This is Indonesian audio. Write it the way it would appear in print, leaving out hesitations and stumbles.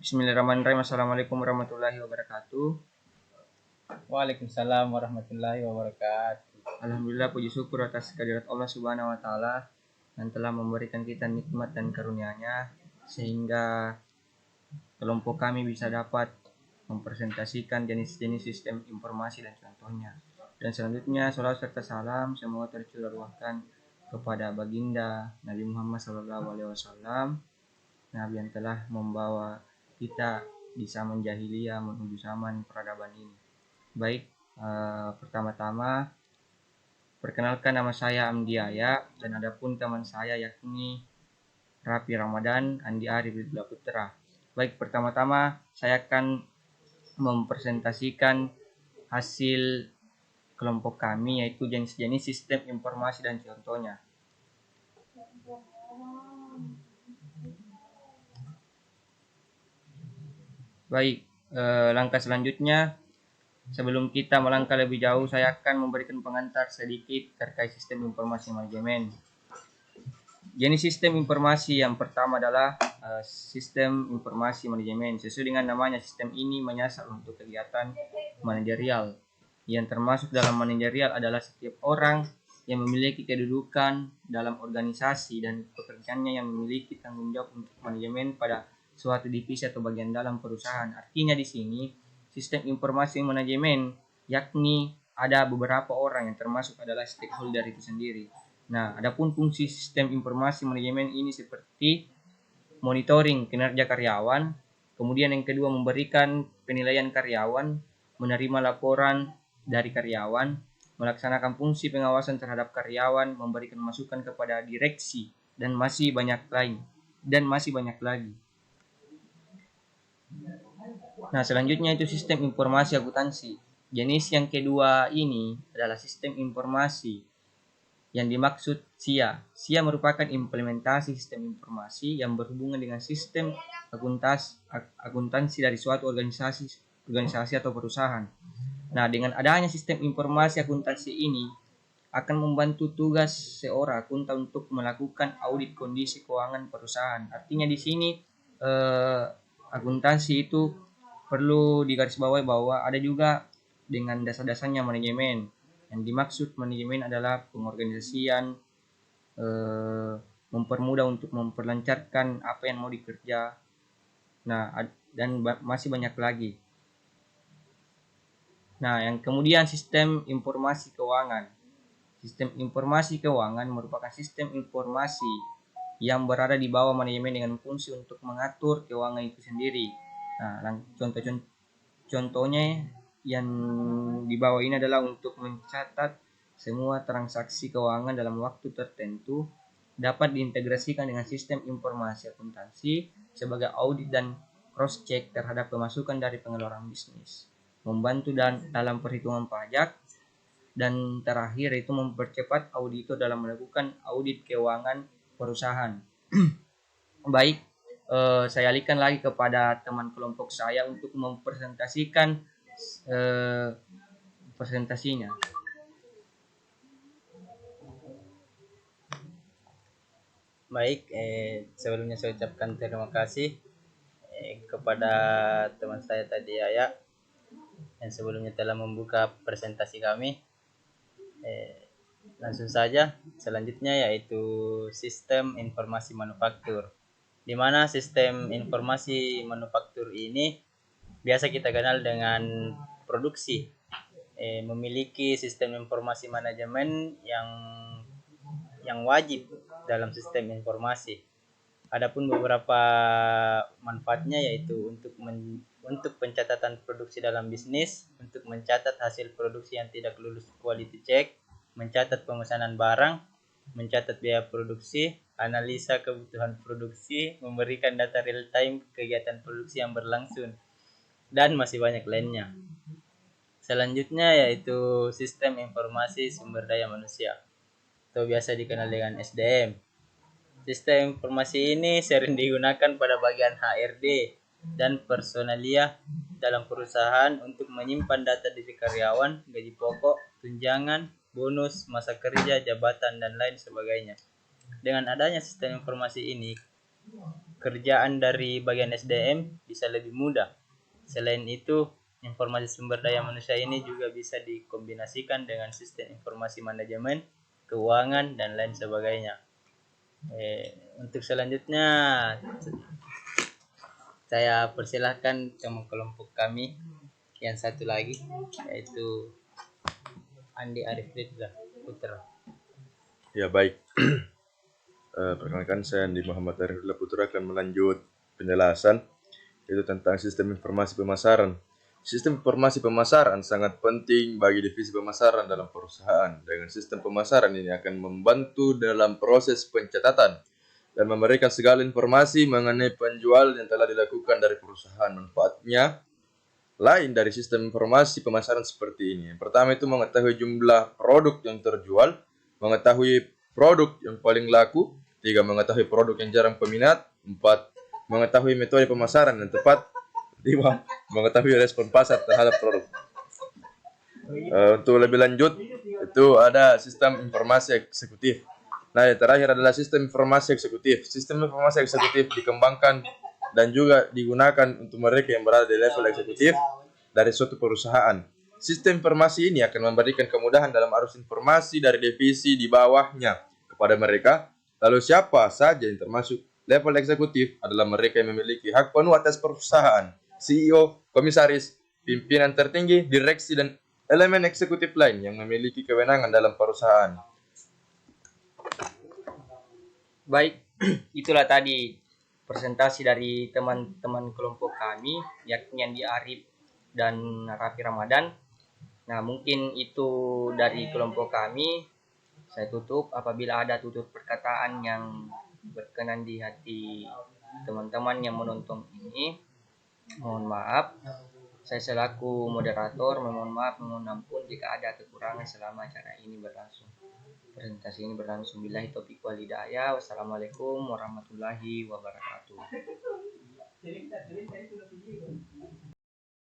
Bismillahirrahmanirrahim. Assalamualaikum warahmatullahi wabarakatuh. Waalaikumsalam warahmatullahi wabarakatuh. Alhamdulillah, puji syukur atas kehadirat Allah Subhanahu wa taala yang telah memberikan kita nikmat dan karunia-Nya sehingga kelompok kami bisa dapat mempresentasikan jenis-jenis sistem informasi dan contohnya. Dan selanjutnya salawat serta salam semoga tercurahkan kepada baginda Nabi Muhammad SAW, Nabi yang telah membawa kita di zaman jahiliyah menuju zaman peradaban ini. Baik, pertama-tama perkenalkan, nama saya Amdi Aya dan adapun teman saya yakni Rapi Ramadan Andi Arif Putra. Baik, pertama-tama saya akan mempresentasikan hasil kelompok kami yaitu jenis-jenis sistem informasi dan contohnya. Baik, langkah selanjutnya sebelum kita melangkah lebih jauh, saya akan memberikan pengantar sedikit terkait sistem informasi manajemen. Jenis sistem informasi yang pertama adalah sistem informasi manajemen. Sesuai dengan namanya, sistem ini menyasar untuk kegiatan manajerial. Yang termasuk dalam manajerial adalah setiap orang yang memiliki kedudukan dalam organisasi dan pekerjaannya yang memiliki tanggung jawab untuk manajemen pada suatu divisi atau bagian dalam perusahaan. Artinya di sini sistem informasi manajemen yakni ada beberapa orang yang termasuk adalah stakeholder itu sendiri. Nah, adapun fungsi sistem informasi manajemen ini seperti monitoring kinerja karyawan, kemudian yang kedua memberikan penilaian karyawan, menerima laporan dari karyawan, melaksanakan fungsi pengawasan terhadap karyawan, memberikan masukan kepada direksi dan masih banyak lagi. Nah, selanjutnya itu sistem informasi akuntansi. Jenis yang kedua ini adalah sistem informasi yang dimaksud SIA. SIA merupakan implementasi sistem informasi yang berhubungan dengan sistem akuntansi dari suatu organisasi atau perusahaan. Nah, dengan adanya sistem informasi akuntansi ini akan membantu tugas seorang akuntan untuk melakukan audit kondisi keuangan perusahaan. Artinya di sini akuntansi itu perlu digarisbawahi bahwa ada juga dengan dasar-dasarnya manajemen. Yang dimaksud manajemen adalah pengorganisasian, mempermudah untuk memperlancarkan apa yang mau dikerja. Nah, dan masih banyak lagi. Nah, yang kemudian sistem informasi keuangan. Sistem informasi keuangan merupakan sistem informasi yang berada di bawah manajemen dengan fungsi untuk mengatur keuangan itu sendiri. Nah, contohnya yang di bawah ini adalah untuk mencatat semua transaksi keuangan dalam waktu tertentu, dapat diintegrasikan dengan sistem informasi akuntansi sebagai audit dan cross-check terhadap pemasukan dari pengeluaran bisnis, membantu dalam perhitungan pajak, dan terakhir itu mempercepat auditor dalam melakukan audit keuangan perusahaan. Baik, saya alihkan lagi kepada teman kelompok saya untuk mempresentasikan presentasinya. Baik, sebelumnya saya ucapkan terima kasih kepada teman saya tadi Aya yang sebelumnya telah membuka presentasi kami. Langsung saja, selanjutnya yaitu sistem informasi manufaktur. Di mana sistem informasi manufaktur ini biasa kita kenal dengan produksi. Memiliki sistem informasi manajemen yang wajib dalam sistem informasi. Adapun beberapa manfaatnya yaitu untuk pencatatan produksi dalam bisnis, untuk mencatat hasil produksi yang tidak lulus quality check, mencatat pemesanan barang, mencatat biaya produksi, analisa kebutuhan produksi, memberikan data real time kegiatan produksi yang berlangsung, dan masih banyak lainnya. Selanjutnya yaitu sistem informasi sumber daya manusia atau biasa dikenal dengan SDM. Sistem informasi ini sering digunakan pada bagian HRD dan personalia dalam perusahaan untuk menyimpan data diri karyawan, gaji pokok, tunjangan, bonus, masa kerja, jabatan, dan lain sebagainya. Dengan adanya sistem informasi ini, kerjaan dari bagian SDM bisa lebih mudah. Selain itu, informasi sumber daya manusia ini juga bisa dikombinasikan dengan sistem informasi manajemen, keuangan, dan lain sebagainya. Untuk selanjutnya, saya persilahkan teman kelompok kami yang satu lagi, yaitu Andi Arif Ridza Putra. Ya baik, perkenalkan saya Andi Muhammad Arif Ridza Putra akan melanjut penjelasan yaitu tentang sistem informasi pemasaran. Sistem informasi pemasaran sangat penting bagi divisi pemasaran dalam perusahaan. Dengan sistem pemasaran ini akan membantu dalam proses pencatatan dan memberikan segala informasi mengenai penjual yang telah dilakukan dari perusahaan. Manfaatnya lain dari sistem informasi pemasaran seperti ini. Yang pertama itu mengetahui jumlah produk yang terjual, mengetahui produk yang paling laku, 3 mengetahui produk yang jarang peminat, 4 mengetahui metode pemasaran yang tepat, 5 mengetahui respon pasar terhadap produk. Untuk lebih lanjut itu ada sistem informasi eksekutif. Nah, yang terakhir adalah sistem informasi eksekutif. Sistem informasi eksekutif dikembangkan dan juga digunakan untuk mereka yang berada di level eksekutif dari suatu perusahaan. Sistem informasi ini akan memberikan kemudahan dalam arus informasi dari divisi di bawahnya kepada mereka. Lalu siapa saja yang termasuk level eksekutif adalah mereka yang memiliki hak penuh atas perusahaan, CEO, komisaris, pimpinan tertinggi, direksi, dan elemen eksekutif lain yang memiliki kewenangan dalam perusahaan. Baik, itulah tadi presentasi dari teman-teman kelompok kami, yakni Andi Arif dan Raffi Ramadan. Nah, mungkin itu dari kelompok kami. Saya tutup. Apabila ada tutur perkataan yang berkenan di hati teman-teman yang menonton ini, mohon maaf. Saya selaku moderator mohon maaf, mohon ampun jika ada kekurangan selama acara ini berlangsung. Presentasi ini berlangsung. Billahi taufiq wal hidayah. Wassalamualaikum warahmatullahi wabarakatuh.